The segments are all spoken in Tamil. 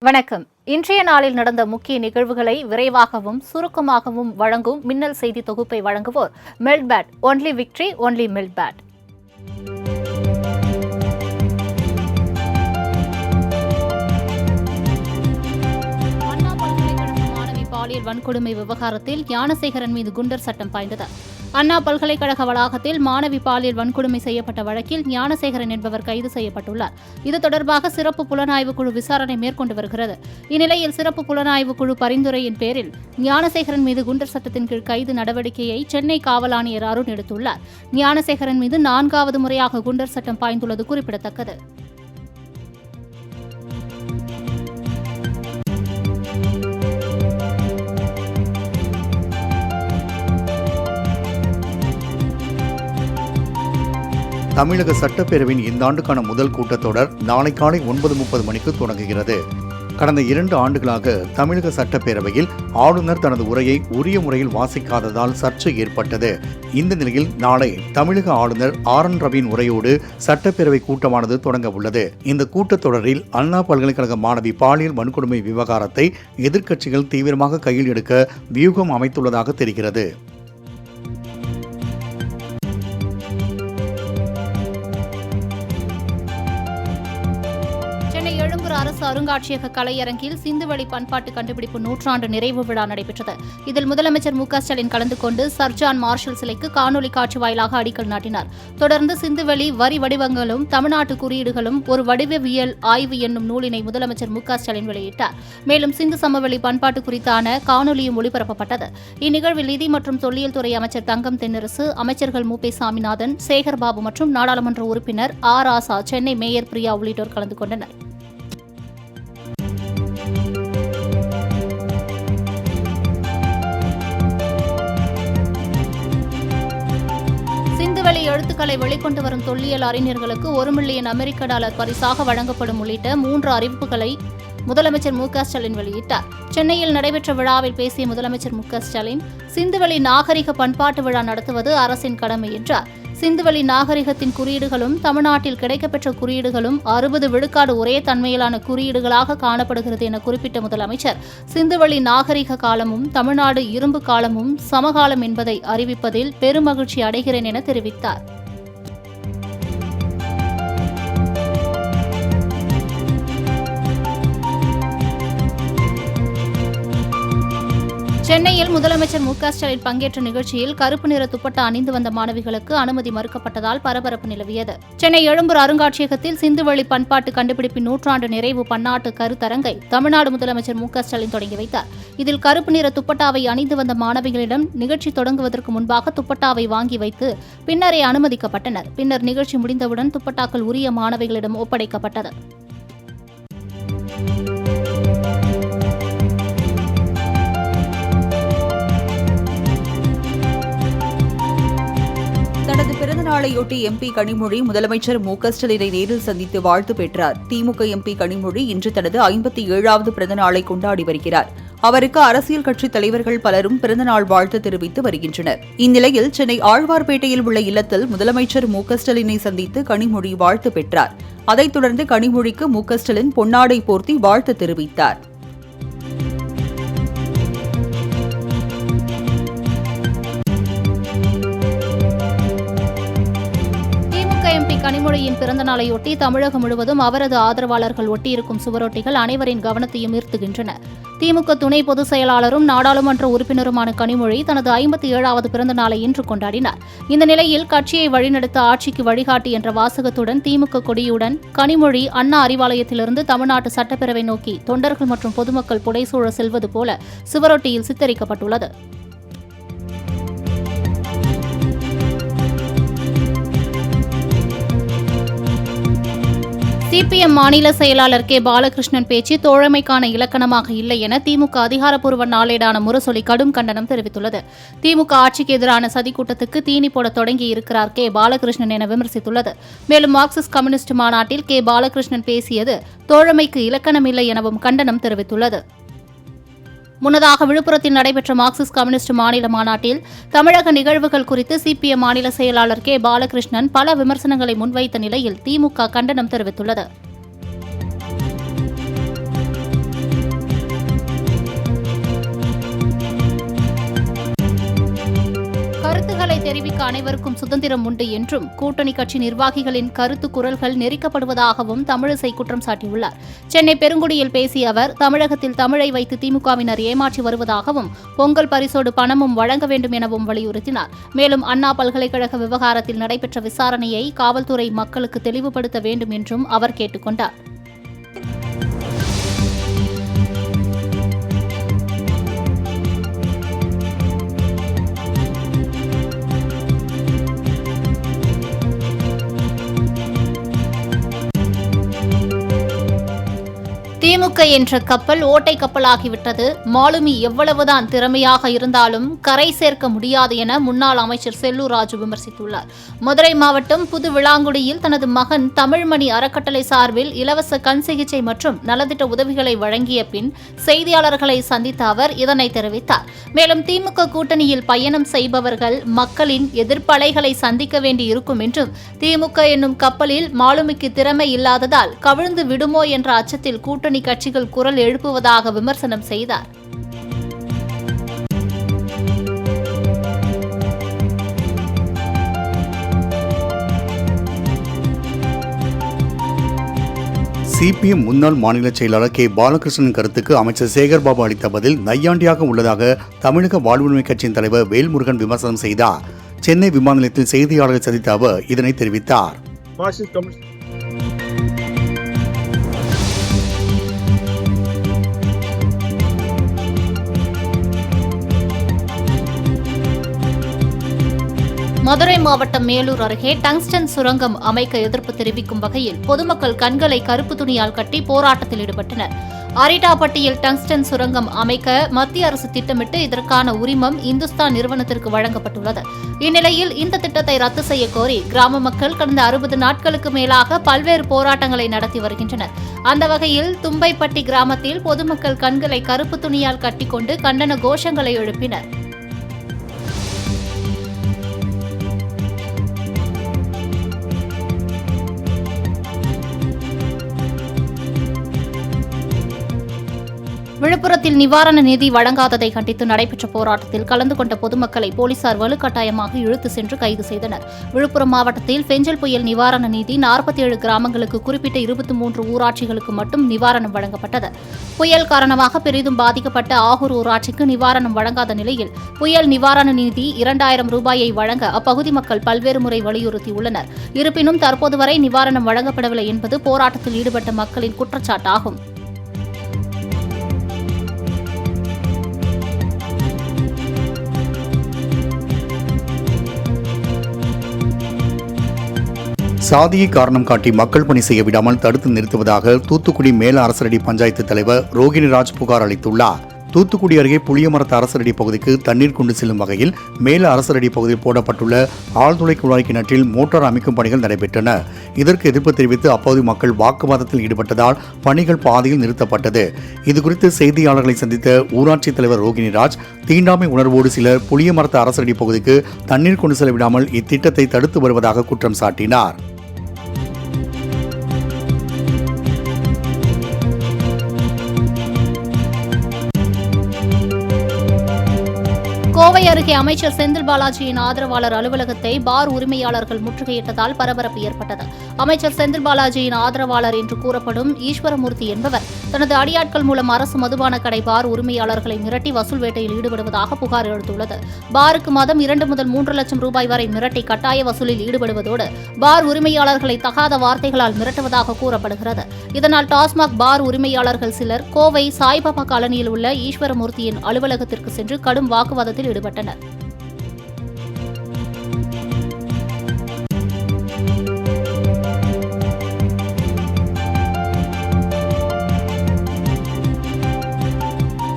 வணக்கம். இன்றைய நாளில் நடந்த முக்கிய நிகழ்வுகளை விரைவாகவும் சுருக்கமாகவும் வழங்கும் மின்னல் செய்தி தொகுப்பை வழங்குவோர் மெல்ட்பேட். ஒன்லி விக்டரி, ஒன்லி மெல்ட்பேட். அண்ணா பல்கலைக்கழக மாணவி பாலியல் வன்கொடுமை விவகாரத்தில் ஞானசேகரன் மீது குண்டர் சட்டம் பாய்ந்தது. அண்ணா பல்கலைக்கழக வளாகத்தில் மாணவி பாலியல் வன்கொடுமை செய்யப்பட்ட வழக்கில் ஞானசேகரன் என்பவர் கைது செய்யப்பட்டுள்ளார். இது தொடர்பாக சிறப்பு புலனாய்வு குழு விசாரணை மேற்கொண்டு வருகிறது. இந்நிலையில் சிறப்பு புலனாய்வு குழு பரிந்துரையின் பேரில் ஞானசேகரன் மீது குண்டர் சட்டத்தின் கீழ் கைது நடவடிக்கையை சென்னை காவல் ஆணையர் அருண் எடுத்துள்ளார். ஞானசேகரன் மீது 4வது முறையாக குண்டர் சட்டம் பாய்ந்துள்ளது குறிப்பிடத்தக்கது. தமிழக சட்டப்பேரவையின் இந்த ஆண்டுக்கான முதல் கூட்டத்தொடர் நாளை காலை 9:30 மணிக்கு தொடங்குகிறது. கடந்த 2 ஆண்டுகளாக தமிழக சட்டப்பேரவையில் ஆளுநர் தனது உரையை உரிய முறையில் வாசிக்காததால் சர்ச்சை ஏற்பட்டது. இந்த நிலையில் நாளை தமிழக ஆளுநர் RN ரவியின் உரையோடு சட்டப்பேரவை கூட்டமானது தொடங்க உள்ளது. இந்த கூட்டத்தொடரில் அண்ணா பல்கலைக்கழக மாணவி பாலியல் வன்கொடுமை விவகாரத்தை எதிர்க்கட்சிகள் தீவிரமாக கையில் எடுக்க வியூகம் அமைத்துள்ளதாக தெரிகிறது. சென்னை எழும்பூர் அரசு அருங்காட்சியக கலையரங்கில் சிந்துவெளி பண்பாட்டு கண்டுபிடிப்பு 100ஆண்டு நிறைவு விழா நடைபெற்றது. இதில் முதலமைச்சர் மு க ஸ்டாலின் கலந்து கொண்டு சர்ஜான் மார்ஷல் சிலைக்கு காணொலி காட்சி வாயிலாக அடிக்கல் நாட்டினார். தொடர்ந்து சிந்துவெளி வரி வடிவங்களும் தமிழ்நாட்டு குறியீடுகளும் ஒரு வடிவவியல் ஆய்வு என்னும் நூலினை முதலமைச்சர் மு க ஸ்டாலின் வெளியிட்டார். மேலும் சிந்து சமவெளி பண்பாட்டு குறித்தான காணொலியும் ஒளிபரப்பப்பட்டது. இந்நிகழ்வில் நிதி மற்றும் தொல்லியல் துறை அமைச்சர் தங்கம் தென்னரசு, அமைச்சர்கள் மு. சாமிநாதன், சேகர்பாபு மற்றும் நாடாளுமன்ற உறுப்பினர் ராசா, சென்னை மேயர் பிரியா உள்ளிட்டோர் கலந்து கொண்டனர். சிந்துவெளி எழுத்துக்களை வெளிக்கொண்டு வரும் தொல்லியல் அறிஞர்களுக்கு $1 மில்லியன் அமெரிக்க பரிசாக வழங்கப்படும் உள்ளிட்ட 3 அறிவிப்புகளை முதலமைச்சர் மு க ஸ்டாலின் வெளியிட்டார். சென்னையில் நடைபெற்ற விழாவில் பேசிய முதலமைச்சர் மு க ஸ்டாலின், சிந்துவெளி நாகரிக பண்பாட்டு விழா நடத்துவது அரசின் கடமை என்றார். சிந்துவெளி நாகரிகத்தின் குறியீடுகளும் தமிழ்நாட்டில் கிடைக்கப்பெற்ற குறியீடுகளும் 60 விழுக்காடு ஒரே தன்மையிலான குறியீடுகளாக காணப்படுகிறது என குறிப்பிட்ட முதலமைச்சர், சிந்துவெளி நாகரிக காலமும் தமிழ்நாடு இரும்பு காலமும் சமகாலம் என்பதை அறிவிப்பதில் பெருமகிழ்ச்சி அடைகிறேன் என தெரிவித்தார். சென்னையில் முதலமைச்சர் மு க ஸ்டாலின் பங்கேற்ற நிகழ்ச்சியில் கருப்பு நிற துப்பட்டா அணிந்து வந்த மாணவிகளுக்கு அனுமதி மறுக்கப்பட்டதால் பரபரப்பு நிலவியது. சென்னை எழும்பூர் அருங்காட்சியகத்தில் சிந்துவெளி பண்பாட்டு கண்டுபிடிப்பின் 100ஆண்டு நிறைவு பன்னாட்டு கருத்தரங்கை தமிழ்நாடு முதலமைச்சர் மு க ஸ்டாலின் தொடங்கி வைத்தார். இதில் கருப்பு நிற துப்பட்டாவை அணிந்து வந்த மாணவிகளிடம் நிகழ்ச்சி தொடங்குவதற்கு முன்பாக துப்பட்டாவை வாங்கி வைத்து பின்னரே அனுமதிக்கப்பட்டனர். பின்னர் நிகழ்ச்சி முடிந்தவுடன் துப்பட்டாக்கள் உரிய மாணவிகளிடம் ஒப்படைக்கப்பட்டது. தனது பிறந்தநாளையொட்டி MP கனிமொழி முதலமைச்சர் மு க ஸ்டாலினை நேரில் சந்தித்து வாழ்த்து பெற்றார். திமுக MP கனிமொழி இன்று தனது 57வது பிறந்தநாளை கொண்டாடி வருகிறார். அவருக்கு அரசியல் கட்சித் தலைவர்கள் பலரும் பிறந்தநாள் வாழ்த்து தெரிவித்து வருகின்றனர். இந்நிலையில் சென்னை ஆழ்வார்பேட்டையில் உள்ள இல்லத்தில் முதலமைச்சர் மு க ஸ்டாலினை சந்தித்து கனிமொழி வாழ்த்து பெற்றார். அதைத் தொடர்ந்து கனிமொழிக்கு மு க ஸ்டாலின் பொன்னாடை போர்த்தி வாழ்த்து தெரிவித்தார். கனிமொழியின் பிறந்த நாளையொட்டி தமிழகம் முழுவதும் அவரது ஆதரவாளர்கள் ஒட்டியிருக்கும் சுவரொட்டிகள் அனைவரின் கவனத்தையும் ஈர்த்துகின்றன. திமுக துணை பொதுச் செயலாளரும் நாடாளுமன்ற உறுப்பினருமான கனிமொழி தனது 57வது பிறந்த நாளை இன்று கொண்டாடினார். இந்த நிலையில் கட்சியை வழிநடத்த ஆட்சிக்கு வழிகாட்டி என்ற வாசகத்துடன் திமுக கொடியுடன் கனிமொழி அண்ணா அறிவாலயத்திலிருந்து தமிழ்நாட்டு சட்டப்பேரவை நோக்கி தொண்டர்கள் மற்றும் பொதுமக்கள் புடைசூழ செல்வது போல சுவரொட்டியில் சித்தரிக்கப்பட்டுள்ளது. CPM மாநில செயலாளர் கே. பாலகிருஷ்ணன் பேச்சு தோழமைக்கான இலக்கணமாக இல்லை என திமுக அதிகாரப்பூர்வ நாளேடான முரசொலி கடும் கண்டனம் தெரிவித்துள்ளது. திமுக ஆட்சிக்கு எதிரான சதி கூட்டத்துக்கு தீனி போட தொடங்கி இருக்கிறார் கே. பாலகிருஷ்ணன் என விமர்சித்துள்ளது. மேலும் மார்க்சிஸ்ட் கம்யூனிஸ்ட் மாநாட்டில் கே. பாலகிருஷ்ணன் பேசியது தோழமைக்கு இலக்கணம் இல்லை எனவும் கண்டனம் தெரிவித்துள்ளது. முன்னதாக விழுப்புரத்தில் நடைபெற்ற மார்க்சிஸ்ட் கம்யூனிஸ்ட் மாநில மாநாட்டில் தமிழக நிகழ்வுகள் குறித்து CPM மாநில செயலாளர் கே. பாலகிருஷ்ணன் பல விமர்சனங்களை முன்வைத்த நிலையில் திமுக கண்டனம் தெரிவித்துள்ளது. தெரிவிக்க அனைவருக்கும் சுதந்திரம் உண்டு என்றும் கூட்டணி கட்சி நிர்வாகிகளின் கருத்து குரல்கள் நெரிக்கப்படுவதாகவும் தமிழிசை குற்றம் சாட்டியுள்ளார். சென்னை பெருங்குடியில் பேசிய அவர், தமிழகத்தில் தமிழை வைத்து திமுகவினர் ஏமாற்றி வருவதாகவும் பொங்கல் பரிசோடு பணமும் வழங்க வேண்டும் எனவும் வலியுறுத்தினார். மேலும் அண்ணா பல்கலைக்கழக விவகாரத்தில் நடைபெற்ற விசாரணையை காவல்துறை மக்களுக்கு தெளிவுபடுத்த வேண்டும் என்றும் அவர் கேட்டுக் கொண்டார். திமுக என்ற கப்பல் ஓட்டை கப்பலாகிவிட்டது. மாலுமி எவ்வளவுதான் திறமையாக இருந்தாலும் கரை சேர்க்க முடியாது என முன்னாள் அமைச்சர் செல்லூர் ராஜு விமர்சித்துள்ளார். மதுரை மாவட்டம் புது விளாங்குடியில் தனது மகன் தமிழ்மணி அறக்கட்டளை சார்பில் இலவச கண் சிகிச்சை மற்றும் நலத்திட்ட உதவிகளை வழங்கிய பின் செய்தியாளர்களை சந்தித்த அவர் இதனை தெரிவித்தார். மேலும் திமுக கூட்டணியில் பயணம் செய்பவர்கள் மக்களின் எதிர்ப்பலைகளை சந்திக்க வேண்டி இருக்கும் என்றும், திமுக என்னும் கப்பலில் மாலுமிக்கு திறமை இல்லாததால் கவிழ்ந்து விடுமோ என்ற அச்சத்தில் கூட்டணி கட்சிகள் குரல் எழுப்புவதாக விமர்சனம் செய்தார். சிபிஎம் முன்னாள் மாநில செயலாளர் கே பாலகிருஷ்ணன் கருத்துக்கு அமைச்சர் சேகர்பாபு அளித்த பதில் நையாண்டியாக உள்ளதாக தமிழக வாழ்வுரிமை கட்சியின் தலைவர் வேல்முருகன் விமர்சனம் செய்தார். சென்னை விமான நிலையத்தில் செய்தியாளர்கள் சந்தித்த அவர் இதனை தெரிவித்தார். மதுரை மாவட்டம் மேலூர் அருகே டங்ஸ்டன் சுரங்கம் அமைக்க எதிர்ப்பு தெரிவிக்கும் வகையில் பொதுமக்கள் கண்களை கருப்பு துணியால் கட்டி போராட்டத்தில் ஈடுபட்டனர். அரிட்டாப்பட்டியில் டங்ஸ்டன் சுரங்கம் அமைக்க மத்திய அரசு திட்டமிட்டு இதற்கான உரிமம் இந்துஸ்தான் நிறுவனத்திற்கு வழங்கப்பட்டுள்ளது. இந்நிலையில் இந்த திட்டத்தை ரத்து செய்ய கோரி கிராம மக்கள் கடந்த 60 நாட்களுக்கு மேலாக பல்வேறு போராட்டங்களை நடத்தி வருகின்றனர். அந்த வகையில் தும்பைப்பட்டி கிராமத்தில் பொதுமக்கள் கண்களை கருப்பு துணியால் கட்டிக்கொண்டு கண்டன கோஷங்களை எழுப்பினர். விழுப்புரத்தில் நிவாரண நிதி வழங்காததை கண்டித்து நடைபெற்ற போராட்டத்தில் கலந்து கொண்ட பொதுமக்களை போலீசார் வலுக்கட்டாயமாக இழுத்து சென்று கைது செய்தனர். விழுப்புரம் மாவட்டத்தில் பெஞ்சல் புயல் நிவாரண நிதி 47 கிராமங்களுக்கு குறிப்பிட்ட 23 ஊராட்சிகளுக்கு மட்டும் நிவாரணம் வழங்கப்பட்டது. புயல் காரணமாக பெரிதும் பாதிக்கப்பட்ட ஆகூர் ஊராட்சிக்கு நிவாரணம் வழங்காத நிலையில் புயல் நிவாரண நிதி 2000 ரூபாயை வழங்க அப்பகுதி மக்கள் பல்வேறு முறை வலியுறுத்தியுள்ளனர். இருப்பினும் தற்போது வரை நிவாரணம் வழங்கப்படவில்லை என்பது போராட்டத்தில் ஈடுபட்ட மக்களின் குற்றச்சாட்டாகும். சாதியை காரணம் காட்டி மக்கள் பணி செய்ய விடாமல் தடுத்து நிறுத்துவதாக தூத்துக்குடி மேல அரசரடி பஞ்சாயத்து தலைவர் ரோகிணிராஜ் புகார் அளித்துள்ளார். தூத்துக்குடி அருகே புளியமரத்து அரசரடி பகுதிக்கு தண்ணீர் கொண்டு செல்லும் வகையில் மேல அரசரடி பகுதியில் போடப்பட்டுள்ள ஆழ்துளை குழாய் கிணற்றில் மோட்டார் அமைக்கும் பணிகள் நடைபெற்றன. இதற்கு எதிர்ப்பு தெரிவித்து அப்பகுதி மக்கள் வாக்குவாதத்தில் ஈடுபட்டதால் பணிகள் பாதியில் நிறுத்தப்பட்டது. இதுகுறித்து செய்தியாளர்களை சந்தித்த ஊராட்சி தலைவர் ரோகிணிராஜ், தீண்டாமை உணர்வோடு சிலர் புளியமரத்து அரசரடி பகுதிக்கு தண்ணீர் கொண்டு செல்ல விடாமல் இத்திட்டத்தை தடுத்து வருவதாக குற்றம் சாட்டினார். கோவை அருகே அமைச்சர் செந்தில் பாலாஜியின் ஆதரவாளர் அலுவலகத்தை பார் உரிமையாளர்கள் முற்றுகையிட்டதால் பரபரப்பு ஏற்பட்டது. அமைச்சர் செந்தில் பாலாஜியின் ஆதரவாளர் என்று கூறப்படும் ஈஸ்வரமூர்த்தி என்பவர் தனது அடியாட்கள் மூலம் அரசு மதுபான கடை பார் உரிமையாளர்களை மிரட்டி வசூல் வேட்டையில் ஈடுபடுவதாக புகார் எழுந்துள்ளது. பாருக்கு மாதம் 2 முதல் 3 லட்சம் ரூபாய் வரை மிரட்டி கட்டாய வசூலில் ஈடுபடுவதோடு பார் உரிமையாளர்களை தகாத வார்த்தைகளால் மிரட்டுவதாக கூறப்படுகிறது. இதனால் டாஸ்மாக் பார் உரிமையாளர்கள் சிலர் கோவை சாய்பாபா காலனியில் உள்ள ஈஸ்வரமூர்த்தியின் அலுவலகத்திற்கு சென்று கடும் வாக்குவாதத்தில் ஈடுபட்டனர்.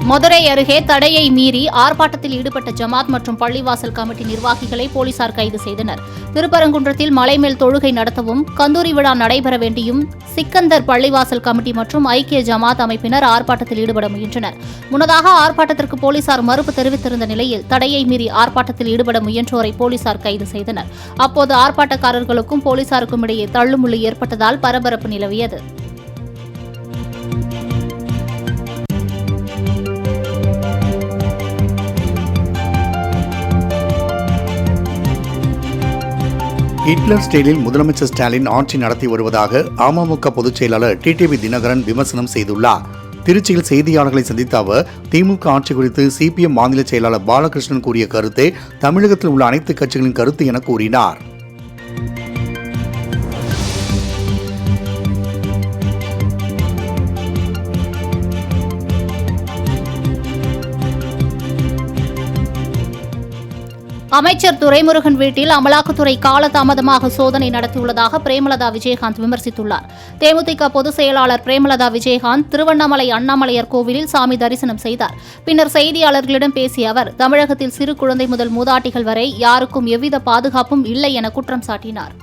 மதுரை அருகே தடையை மீறி ஆர்ப்பாட்டத்தில் ஈடுபட்ட ஜமாத் மற்றும் பள்ளிவாசல் கமிட்டி நிர்வாகிகளை போலீசார் கைது செய்தனர். திருப்பரங்குன்றத்தில் மலைமேல் தொழுகை நடத்தவும் கந்தூரி விழா நடைபெற வேண்டியும் சிக்கந்தர் பள்ளிவாசல் கமிட்டி மற்றும் ஐக்கிய ஜமாத் அமைப்பினர் ஆர்ப்பாட்டத்தில் ஈடுபட முயன்றனர். முன்னதாக ஆர்ப்பாட்டத்திற்கு போலீசார் மறுப்பு தெரிவித்திருந்த நிலையில் தடையை மீறி ஆர்ப்பாட்டத்தில் ஈடுபட முயன்றோரை போலீசார் கைது செய்தனர். அப்போது ஆர்ப்பாட்டக்காரர்களுக்கும் போலீசாருக்கும் இடையே தள்ளுமுள்ளு ஏற்பட்டதால் பரபரப்பு நிலவியது. ஹிட்லர் ஸ்டைலில் முதலமைச்சர் ஸ்டாலின் ஆட்சி நடத்தி வருவதாக அமமுக பொதுச் செயலாளர் டிடிவி தினகரன் விமர்சனம் செய்துள்ளார். திருச்சியில் செய்தியாளர்களை சந்தித்த அவர் திமுக ஆட்சி குறித்து சிபிஎம் மாநில செயலாளர் பாலகிருஷ்ணன் கூறிய கருத்தை தமிழகத்தில் உள்ள அனைத்து கட்சிகளின் கருத்து என கூறினார். அமைச்சர் துரைமுருகன் வீட்டில் அமலாக்கத்துறை காலதாமதமாக சோதனை நடத்தியுள்ளதாக பிரேமலதா விஜயகாந்த் விமர்சித்துள்ளார். தேமுதிக பொதுச் செயலாளர் பிரேமலதா விஜயகாந்த் திருவண்ணாமலை அண்ணாமலையார் கோவிலில் சாமி தரிசனம் செய்தார். பின்னர் செய்தியாளர்களிடம் பேசிய அவர் தமிழகத்தில் சிறு குழந்தை முதல் மூதாட்டிகள் வரை யாருக்கும் எவ்வித பாதுகாப்பும் இல்லை என குற்றம் சாட்டினார்.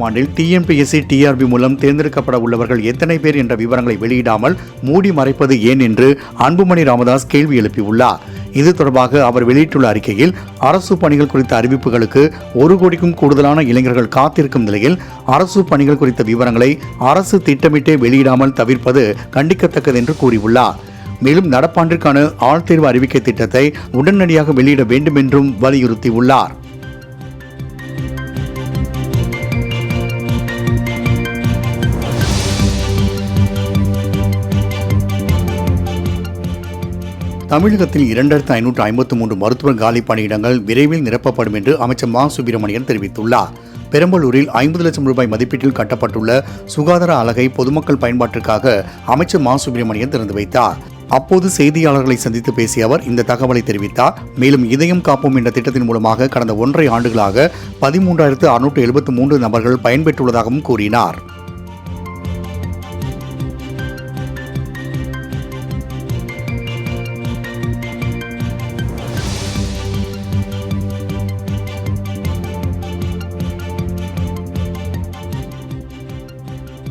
ஆண்டில் டிஎன்பிஎஸ்சி டிஆர்பி மூலம் தேர்ந்தெடுக்கப்பட உள்ளவர்கள் எத்தனை பேர் என்ற விவரங்களை வெளியிடாமல் மூடி மறைப்பது ஏன் என்று அன்புமணி ராமதாஸ் கேள்வி எழுப்பியுள்ளார். இது தொடர்பாக அவர் வெளியிட்டுள்ள அறிக்கையில் அரசு பணிகள் குறித்த அறிவிப்புகளுக்கு 1 கோடிக்கும் கூடுதலான இளைஞர்கள் காத்திருக்கும் நிலையில் அரசு பணிகள் குறித்த விவரங்களை அரசு திட்டமிட்டே வெளியிடாமல் தவிர்ப்பது கண்டிக்கத்தக்கது என்று கூறியுள்ளார். மேலும் நடப்பாண்டிற்கான ஆழ்தேர்வு அறிவிக்கை திட்டத்தை உடனடியாக வெளியிட வேண்டும் என்றும் வலியுறுத்தியுள்ளார். தமிழகத்தில் 2553 மருத்துவர் காலி பணியிடங்கள் விரைவில் நிரப்பப்படும் என்று அமைச்சர் மா சுப்பிரமணியன் தெரிவித்துள்ளார். பெரம்பலூரில் 50 லட்சம் ரூபாய் மதிப்பீட்டில் கட்டப்பட்டுள்ள சுகாதார அலகை பொதுமக்கள் பயன்பாட்டிற்காக அமைச்சர் மா சுப்பிரமணியன் திறந்து வைத்தார். அப்போது செய்தியாளர்களை சந்தித்து பேசிய அவர் இந்த தகவலை தெரிவித்தார். மேலும் இதயம் காப்போம் என்ற திட்டத்தின் மூலமாக கடந்த 1.5 ஆண்டுகளாக 13,673 நபர்கள் பயன்பெற்றுள்ளதாகவும் கூறினார்.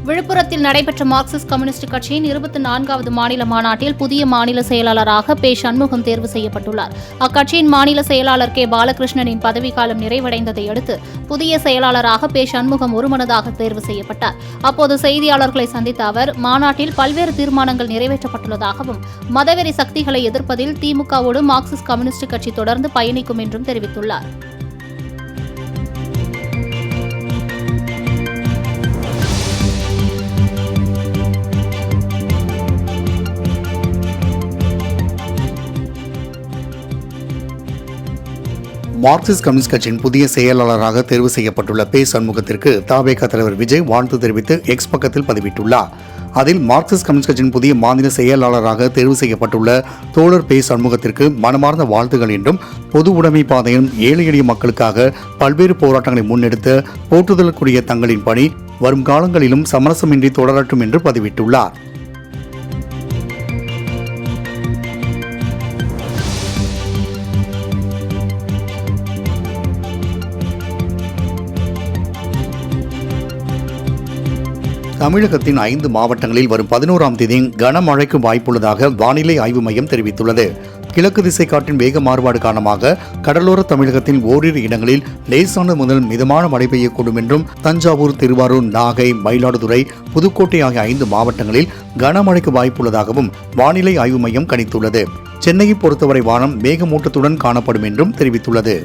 விழுப்புரத்தில் நடைபெற்ற மார்க்சிஸ்ட் கம்யூனிஸ்ட் கட்சியின் 24வது மாநில மாநாட்டில் புதிய மாநில செயலாளராக பே. சண்முகம் தேர்வு செய்யப்பட்டுள்ளார். அக்கட்சியின் மாநில செயலாளர் கே. பாலகிருஷ்ணனின் பதவிக்காலம் நிறைவடைந்ததை அடுத்து புதிய செயலாளராக பே. சண்முகம் ஒருமனதாக தேர்வு செய்யப்பட்டார். அப்போது செய்தியாளர்களை சந்தித்த அவர் மாநாட்டில் பல்வேறு தீர்மானங்கள் நிறைவேற்றப்பட்டுள்ளதாகவும் மதவெறி சக்திகளை எதிர்ப்பதில் திமுகவோடு மார்க்சிஸ்ட் கம்யூனிஸ்ட் கட்சி தொடர்ந்து பயணிக்கும் என்றும் தெரிவித்துள்ளார். மார்க்சிஸ்ட் கம்யூனிஸ்ட் கட்சியின் புதிய செயலாளராக தேர்வு செய்யப்பட்டுள்ள பே. சண்முகத்திற்கு தவேக தலைவர் விஜய் வாழ்த்து தெரிவித்து எக்ஸ் பக்கத்தில் பதிவிட்டுள்ளார். அதில் மார்க்சிஸ்ட் கம்யூனிஸ்ட் கட்சியின் புதிய மாநில செயலாளராக தேர்வு செய்யப்பட்டுள்ள தோழர் பே. சண்முகத்திற்கு மனமார்ந்த வாழ்த்துகள் என்றும் பொது உடைமை பாதையிலும் ஏழை எளிய மக்களுக்காக பல்வேறு போராட்டங்களை முன்னெடுத்து போற்றுதலுக்குரிய தங்களின் பணி வரும் காலங்களிலும் சமரசமின்றி தொடரட்டும் என்று பதிவிட்டுள்ளார். தமிழகத்தின் 5 மாவட்டங்களில் வரும் 11ஆம் தேதி கனமழைக்கு வாய்ப்புள்ளதாக வானிலை ஆய்வு மையம் தெரிவித்துள்ளது. கிழக்கு திசை காற்றின் வேக மாறுபாடு காரணமாக கடலோர தமிழகத்தின் ஓரிரு இடங்களில் லேசான முதல் மிதமான மழை பெய்யக்கூடும் என்றும் தஞ்சாவூர், திருவாரூர், நாகை, மயிலாடுதுறை, புதுக்கோட்டை ஆகிய 5 மாவட்டங்களில் கனமழைக்கு வாய்ப்புள்ளதாகவும் வானிலை ஆய்வு மையம் கணித்துள்ளது. சென்னையை பொறுத்தவரை வானம் மேகமூட்டத்துடன் காணப்படும் என்றும் தெரிவித்துள்ளது.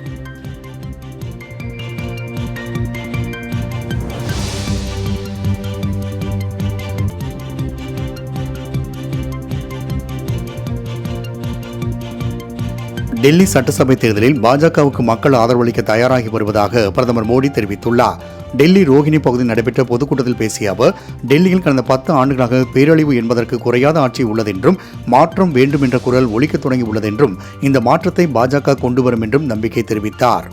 டெல்லி சட்டசபை தேர்தலில் பாஜகவுக்கு மக்கள் ஆதரவளிக்க தயாராகி வருவதாக பிரதமர் மோடி தெரிவித்துள்ளார். டெல்லி ரோஹிணி பகுதியில் நடைபெற்ற பொதுக்கூட்டத்தில் பேசிய அவர் டெல்லியில் கடந்த 10 ஆண்டுகளாக பேரழிவு என்பதற்கு குறையாத ஆட்சி உள்ளதென்றும் மாற்றம் வேண்டும் என்ற குரல் ஒலிக்கத் தொடங்கி உள்ளதென்றும் இந்த மாற்றத்தை பாஜக கொண்டு வரும் என்றும் நம்பிக்கை தெரிவித்தார்.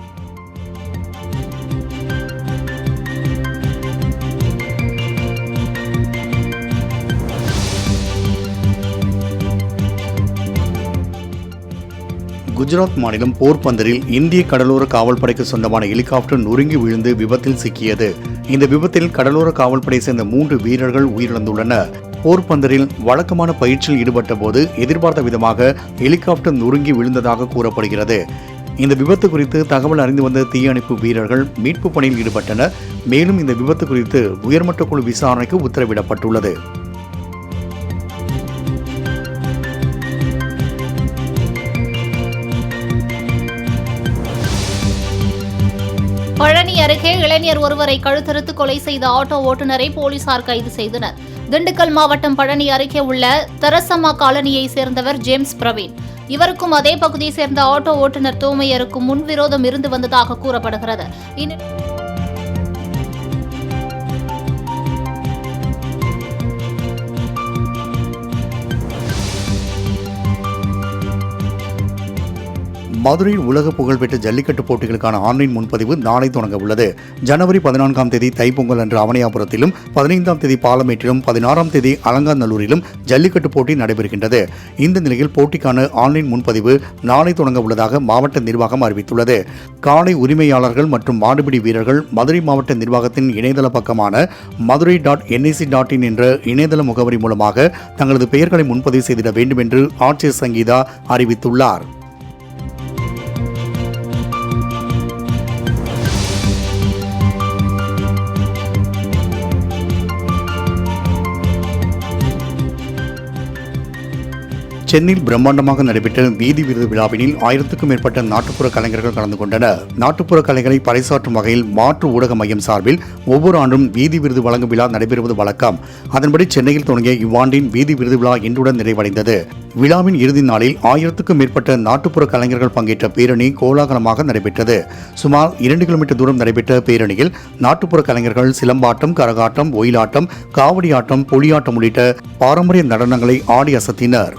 குஜராத் மாநிலம் போர்பந்தரில் இந்திய கடலோர காவல்படைக்கு சொந்தமான ஹெலிகாப்டர் நொறுங்கி விழுந்து விபத்தில் சிக்கியது. இந்த விபத்தில் கடலோர காவல்படை சேர்ந்த 3 வீரர்கள் உயிரிழந்துள்ளனர். போர்பந்தரில் வழக்கமான பயிற்சியில் ஈடுபட்ட போது எதிர்பார்த்த விதமாக ஹெலிகாப்டர் நொறுங்கி விழுந்ததாக கூறப்படுகிறது. இந்த விபத்து குறித்து தகவல் அறிந்து வந்த தீயணைப்பு வீரர்கள் மீட்பு பணியில் ஈடுபட்டனர். மேலும் இந்த விபத்து குறித்து உயர்மட்ட குழு விசாரணைக்கு உத்தரவிடப்பட்டுள்ளது. பழனி அருகே இளைஞர் ஒருவரை கழுத்தறுத்து கொலை செய்த ஆட்டோ ஓட்டுநரை போலீசார் கைது செய்தனர். திண்டுக்கல் மாவட்டம் பழனி அருகே உள்ள தரசம்மா காலனியை சேர்ந்தவர் ஜேம்ஸ் பிரவீன். இவருக்கும் அதே பகுதியை சேர்ந்த ஆட்டோ ஓட்டுநர் தோமையருக்கும் முன்விரோதம் இருந்து வந்ததாக கூறப்படுகிறது. மதுரையில் உலக புகழ்பெற்ற ஜல்லிக்கட்டு போட்டிகளுக்கான ஆன்லைன் முன்பதிவு நாளை தொடங்க உள்ளது. ஜனவரி 14ஆம் தேதி தைப்பொங்கல் அன்று அவனியாபுரத்திலும், 15ஆம் தேதி பாலமேட்டிலும், 16ஆம் தேதி அலங்காநல்லூரிலும் ஜல்லிக்கட்டு போட்டி நடைபெறுகின்றது. இந்த நிலையில் போட்டிக்கான ஆன்லைன் முன்பதிவு நாளை தொடங்க உள்ளதாக மாவட்ட நிர்வாகம் அறிவித்துள்ளது. காளை உரிமையாளர்கள் மற்றும் மாடுபிடி வீரர்கள் மதுரை மாவட்ட நிர்வாகத்தின் இணையதள பக்கமான madurai.nic.in என்ற இணையதள முகவரி மூலமாக தங்களது பெயர்களை முன்பதிவு செய்திட வேண்டும் என்று ஆட்சியர் சங்கீதா அறிவித்துள்ளார். சென்னையில் பிரம்மாண்டமாக நடைபெற்ற வீதி விருது விழாவினில் 1000க்கும் மேற்பட்ட நாட்டுப்புற கலைஞர்கள் கலந்து கொண்டனர். நாட்டுப்புற கலைகளை பறைசாற்றும் வகையில் மாற்று ஊடக மையம் சார்பில் ஒவ்வொரு ஆண்டும் வீதி விருது வழங்கும் விழா நடைபெறுவது வழக்கம். அதன்படி சென்னையில் தொடங்கிய இவ்வாண்டின் வீதி விருது விழா இன்றுடன் நிறைவடைந்தது. விழாவின் இறுதி நாளில் 1000க்கும் மேற்பட்ட நாட்டுப்புற கலைஞர்கள் பங்கேற்ற பேரணி கோலாகலமாக நடைபெற்றது. சுமார் 2 கிலோமீட்டர் தூரம் நடைபெற்ற பேரணியில் நாட்டுப்புற கலைஞர்கள் சிலம்பாட்டம், கரகாட்டம், ஒயிலாட்டம், காவடி ஆட்டம், புலியாட்டம் உள்ளிட்ட பாரம்பரிய நடனங்களை ஆடி அசத்தினர்.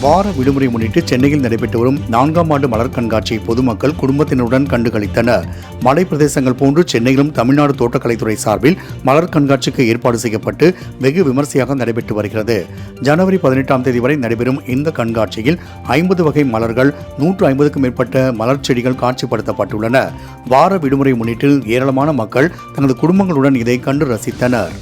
வார விடுமுறை முன்னிட்டு சென்னையில் நடைபெற்று வரும் 4ஆம் ஆண்டு மலர் கண்காட்சியை பொதுமக்கள் குடும்பத்தினருடன் கண்டுகளித்தனர். மலை பிரதேசங்கள் போன்று சென்னையிலும் தமிழ்நாடு தோட்டக்கலைத்துறை சார்பில் மலர் கண்காட்சிக்கு ஏற்பாடு செய்யப்பட்டு வெகு விமர்சையாக நடைபெற்று வருகிறது. ஜனவரி 18ஆம் தேதி வரை நடைபெறும் இந்த கண்காட்சியில் 50 வகை மலர்கள், 150க்கும் மேற்பட்ட மலர் செடிகள் காட்சிப்படுத்தப்பட்டுள்ளன. வார விடுமுறை முன்னிட்டு ஏராளமான மக்கள் தனது குடும்பங்களுடன் இதை கண்டு ரசித்தனர்.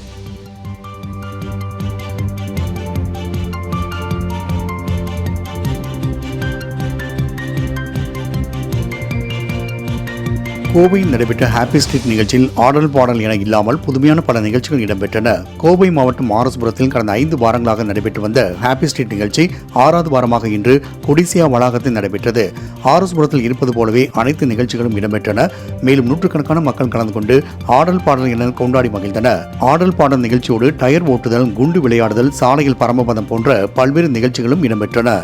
கோவையில் நடைபெற்ற ஹாப்பி ஸ்ட்ரீட் நிகழ்ச்சியில் ஆடல் பாடல் என இல்லாமல் புதுமையான பல நிகழ்ச்சிகள் இடம்பெற்றன. கோவை மாவட்டம் ஆர்எஸ்புரத்தில் கடந்த 5 வாரங்களாக நடைபெற்று வந்த ஹாப்பி ஸ்ட்ரீட் நிகழ்ச்சி 6வது வாரமாக இன்று கொடிசியா வளாகத்தில் நடைபெற்றது. ஆர்எஸ்புரத்தில் இருப்பது போலவே அனைத்து நிகழ்ச்சிகளும் இடம்பெற்றன. மேலும் நூற்றுக்கணக்கான மக்கள் கலந்து கொண்டு ஆடல் பாடல் என கொண்டாடி மகிழ்ந்தனர். ஆடல் பாடல் நிகழ்ச்சியோடு டயர் ஓட்டுதல், குண்டு விளையாடுதல், சாலையில் பரமபதம் போன்ற பல்வேறு நிகழ்ச்சிகளும் இடம்பெற்றன.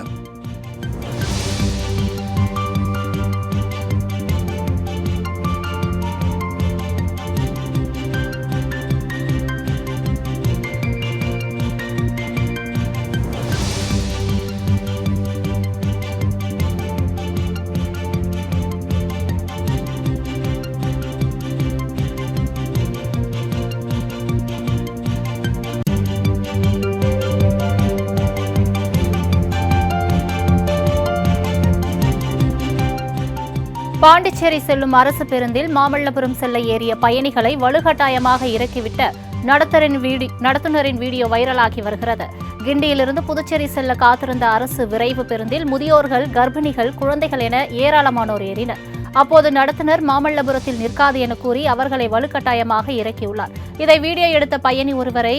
பாண்டிச்சேரி செல்லும் அரசு பேருந்தில் மாமல்லபுரம் செல்ல ஏறிய பயணிகளை வலுக்கட்டாயமாக இறக்கிவிட்ட நடத்துனரின் வீடியோ வைரலாகி வருகிறது. கிண்டியிலிருந்து புதுச்சேரி செல்ல காத்திருந்த அரசு விரைவு பேருந்தில் முதியோர்கள், கர்ப்பிணிகள், குழந்தைகள் என ஏராளமானோர் ஏறினர். அப்போது நடத்துனர் மாமல்லபுரத்தில் நிற்காது என கூறி அவர்களை வலுக்கட்டாயமாக இறக்கியுள்ளார். இதை வீடியோ எடுத்த பயணி ஒருவரை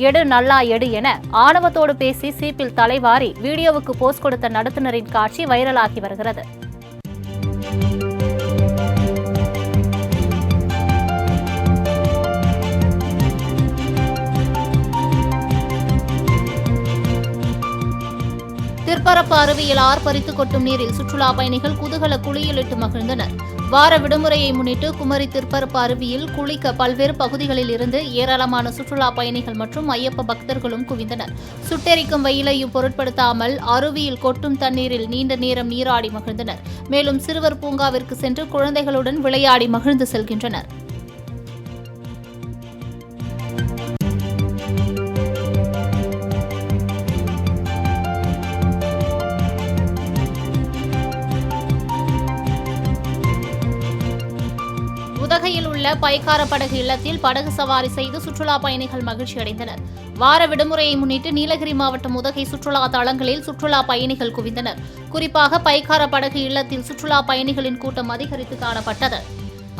எடு நல்லா எடு என ஆணவத்தோடு பேசி சீப்பில் தலைவாரி வீடியோவுக்கு போஸ்ட் கொடுத்த நடத்துனரின் காட்சி வைரலாகி வருகிறது. திற்பரப்பு அருவியில் ஆர்ப்பரித்து கொட்டும் நீரில் சுற்றுலா பயணிகள் குதூகல குளியலிட்டு மகிழ்ந்தனர். வார விடுமுறையை முன்னிட்டு குமரி திற்பரப்பு அருவியில் குளிக்க பல்வேறு பகுதிகளில் இருந்து ஏராளமான சுற்றுலா பயணிகள் மற்றும் ஐயப்ப பக்தர்களும் குவிந்தனர். சுட்டெரிக்கும் வெயிலையும் பொருட்படுத்தாமல் அருவியில் கொட்டும் தண்ணீரில் நீண்ட நேரம் நீராடி மகிழ்ந்தனர். மேலும் சிறுவர் பூங்காவிற்கு சென்று குழந்தைகளுடன் விளையாடி மகிழ்ந்து செல்கின்றனர். உதகையில் உள்ள பைக்கார படகு இல்லத்தில் படகு சவாரி செய்து சுற்றுலா பயணிகள் மகிழ்ச்சி அடைந்தனர். வார விடுமுறையை முன்னிட்டு நீலகிரி மாவட்டம் உதகை சுற்றுலா தளங்களில் சுற்றுலா பயணிகள் குவிந்தனர். குறிப்பாக பைக்கார படகு இல்லத்தில் சுற்றுலா பயணிகளின் கூட்டம் அதிகரித்து காணப்பட்டது.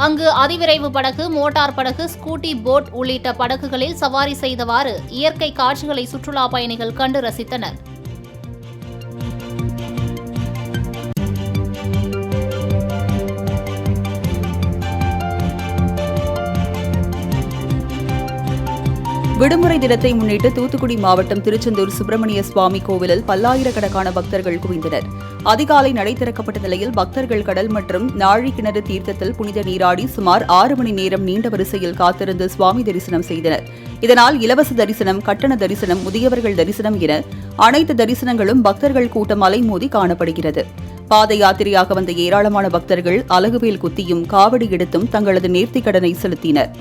அங்கு அதிவிரைவு படகு, மோட்டார் படகு, ஸ்கூட்டி, போட் உள்ளிட்ட படகுகளில் சவாரி செய்தவாறு இயற்கை காட்சிகளை சுற்றுலா பயணிகள் கண்டு ரசித்தனர். விடுமுறை தினத்தை முன்னிட்டு தூத்துக்குடி மாவட்டம் திருச்செந்தூர் சுப்பிரமணிய சுவாமி கோவிலில் பல்லாயிரக்கணக்கான பக்தர்கள் குவிந்தனர். அதிகாலை நடை திறக்கப்பட்ட நிலையில் பக்தர்கள் கடல் மற்றும் நாழி கிணறு தீர்த்தத்தில் புனித நீராடி சுமார் 6 மணி நேரம் நீண்ட வரிசையில் காத்திருந்து சுவாமி தரிசனம் செய்தனர். இதனால் இலவச தரிசனம், கட்டண தரிசனம், முதியவர்கள் தரிசனம் என அனைத்து தரிசனங்களும் பக்தர்கள் கூட்டம் அலைமோதி காணப்படுகிறது. பாத யாத்திரையாக வந்த ஏராளமான பக்தர்கள் அலகுவேல் குத்தியும் காவடி எடுத்தும் தங்களது நேர்த்திக் கடனை செலுத்தினர்.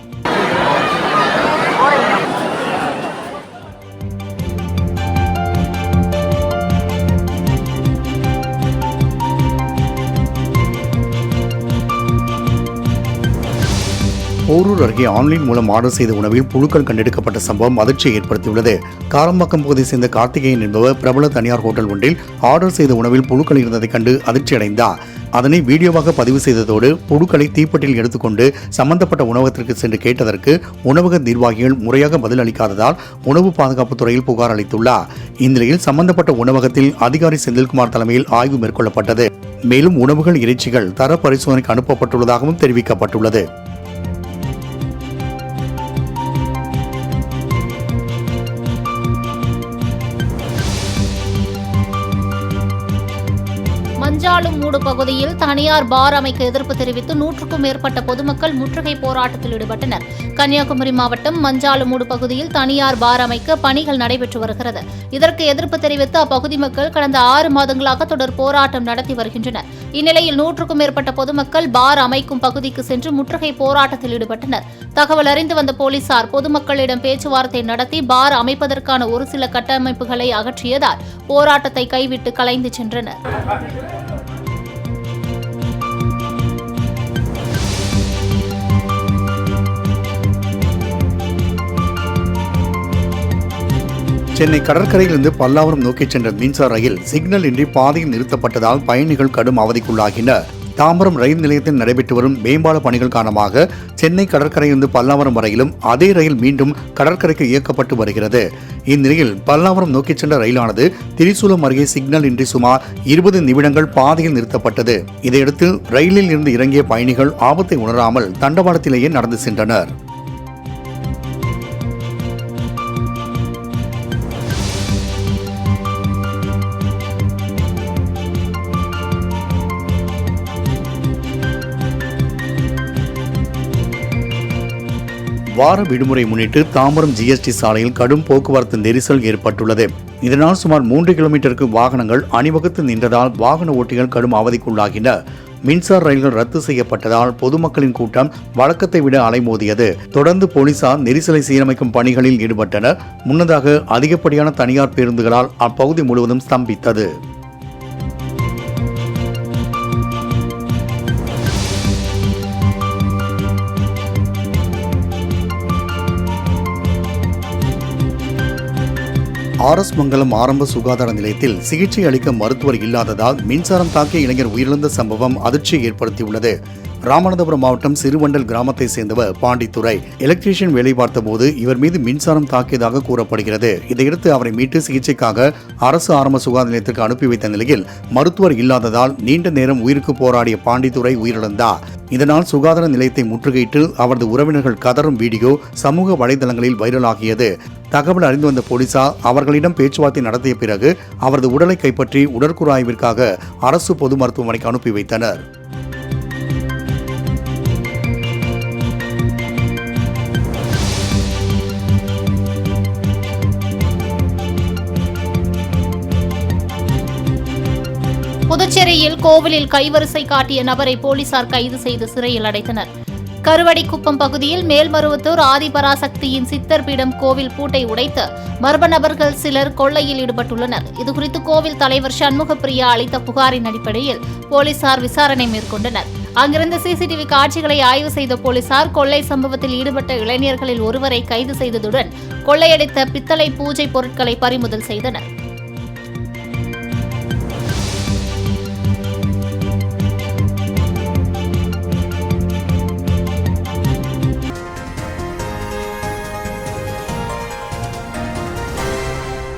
போரூர் அருகே ஆன்லைன் மூலம் ஆர்டர் செய்த உணவில் புழுக்கள் கண்டெடுக்கப்பட்ட சம்பவம் அதிர்ச்சியை ஏற்படுத்தியுள்ளது. காரம்பாக்கம் பகுதியை சேர்ந்த கார்த்திகேயன் என்பவர் பிரபல தனியார் ஹோட்டல் ஒன்றில் ஆர்டர் செய்த உணவில் புழுக்கள் இருந்ததை கண்டு அதிர்ச்சியடைந்தார். அதனை வீடியோவாக பதிவு செய்ததோடு புழுக்களை தீப்பெட்டியில் எடுத்துக்கொண்டு சம்பந்தப்பட்ட உணவகத்திற்கு சென்று கேட்டதற்கு உணவக நிர்வாகிகள் முறையாக பதில் அளிக்காததால் உணவு பாதுகாப்பு துறையில் புகார் அளித்துள்ளார். இந்நிலையில் சம்பந்தப்பட்ட உணவகத்தில் அதிகாரி செந்தில்குமார் தலைமையில் ஆய்வு மேற்கொள்ளப்பட்டது. மேலும் உணவுகள், இறைச்சிகள் தர பரிசோதனைக்கு அனுப்பப்பட்டுள்ளதாகவும் தெரிவிக்கப்பட்டுள்ளது. மஞ்சாலும் மூடு பகுதியில் தனியார் பார் அமைக்க எதிர்ப்பு தெரிவித்து 100க்கும் மேற்பட்ட பொதுமக்கள் முற்றுகை போராட்டத்தில் ஈடுபட்டனர். கன்னியாகுமரி மாவட்டம் மஞ்சாலும் மூடு பகுதியில் தனியார் பார் அமைக்க பணிகள் நடைபெற்று வருகிறது. இதற்கு எதிர்ப்பு தெரிவித்து அப்பகுதி மக்கள் கடந்த 6 மாதங்களாக தொடர் போராட்டம் நடத்தி வருகின்றனர். இந்நிலையில் 100க்கும் மேற்பட்ட பொதுமக்கள் பார் அமைக்கும் பகுதிக்கு சென்று முற்றுகை போராட்டத்தில் ஈடுபட்டனர். தகவல் அறிந்து வந்த போலீசார் பொதுமக்களிடம் பேச்சுவார்த்தை நடத்தி பார் அமைப்பதற்கான ஒரு சில கட்டமைப்புகளை அகற்றியதால் போராட்டத்தை கைவிட்டு கலைந்து சென்றனர். சென்னை கடற்கரையிலிருந்து பல்லாவரம் நோக்கி சென்ற மின்சார ரயில் சிக்னல் இன்றி பாதையில் நிறுத்தப்பட்டதால் பயணிகள் கடும் அவதிக்குள்ளாகினர். தாம்பரம் ரயில் நிலையத்தில் நடைபெற்று வரும் மேம்பால பணிகள் காரணமாக சென்னை கடற்கரையிலிருந்து பல்லாவரம் வரையிலும் அதே ரயில் மீண்டும் கடற்கரைக்கு இயக்கப்பட்டு வருகிறது. இந்நிலையில் பல்லாவரம் நோக்கி சென்ற ரயிலானது திரிசூலம் அருகே சிக்னல் இன்றி சுமார் 20 நிமிடங்கள் பாதையில் நிறுத்தப்பட்டது. இதையடுத்து ரயிலில் இருந்து இறங்கிய பயணிகள் ஆபத்தை உணராமல் தண்டவாளத்திலேயே நடந்து சென்றனர். வார விடுமுறை முன்னிட்டு தாம்பரம் ஜிஎஸ்டி சாலையில் கடும் போக்குவரத்து நெரிசல் ஏற்பட்டுள்ளது. இதனால் சுமார் 3 கிலோமீட்டருக்கு வாகனங்கள் அணிவகுத்து நின்றதால் வாகன ஓட்டிகள் கடும் அவதிக்குள்ளாகினர். மின்சார ரயில்கள் ரத்து செய்யப்பட்டதால் பொதுமக்களின் கூட்டம் வழக்கத்தை விட அலைமோதியது. தொடர்ந்து போலீசார் நெரிசலை சீரமைக்கும் பணிகளில் ஈடுபட்டனர். முன்னதாக அதிகப்படியான தனியார் பேருந்துகளால் அப்பகுதி முழுவதும் ஸ்தம்பித்தது. ஆர்எஸ் மங்கலம் ஆரம்ப சுகாதார நிலையத்தில் சிகிச்சை அளிக்க மருத்துவர் இல்லாததால் மின்சாரம் தாக்கிய இளைஞர் உயிரிழந்த சம்பவம் அதிர்ச்சியை ஏற்படுத்தியுள்ளது. ராமநாதபுரம் மாவட்டம் சிறுவண்டல் கிராமத்தை சேர்ந்தவர் பாண்டித்துரை. எலக்ட்ரீஷியன் வேலை பார்த்தபோது இவர் மீது மின்சாரம் தாக்கியதாக கூறப்படுகிறது. இதையடுத்து அவரை மீட்டு சிகிச்சைக்காக அரசு ஆரம்ப சுகாதார நிலையத்திற்கு அனுப்பி வைத்த நிலையில் மருத்துவர் இல்லாததால் நீண்ட நேரம் உயிருக்கு போராடிய பாண்டித்துரை உயிரிழந்தார். இதனால் சுகாதார நிலையத்தை முற்றுகையிட்டு அவரது உறவினர்கள் கதறும் வீடியோ சமூக வலைதளங்களில் வைரலாகியது. தகவல் அறிந்து வந்த போலீசார் அவர்களிடம் பேச்சுவார்த்தை நடத்திய பிறகு அவரது உடலை கைப்பற்றி உடற்கூறு ஆய்விற்காக அரசு பொது மருத்துவமனைக்கு அனுப்பி வைத்தனர். புதுச்சேரியில் கோவிலில் கைவரிசை காட்டிய நபரை போலீசார் கைது செய்து சிறையில் அடைத்தனர். கருவடிக்குப்பம் பகுதியில் மேல்மருவத்தூர் ஆதிபராசக்தியின் சித்தர் பீடம் கோவில் பூட்டை உடைத்து மர்ம நபர்கள் சிலர் கொள்ளையில் ஈடுபட்டுள்ளனர். இதுகுறித்து கோவில் தலைவர் சண்முகப்பிரியா அளித்த புகாரின் அடிப்படையில் போலீசார் விசாரணை மேற்கொண்டனர். அங்கிருந்த சிசிடிவி காட்சிகளை ஆய்வு செய்த போலீசார் கொள்ளை சம்பவத்தில் ஈடுபட்ட இளைஞர்களில் ஒருவரை கைது செய்ததுடன் கொள்ளையடித்த பித்தளை பூஜை பொருட்களை பறிமுதல் செய்தனர்.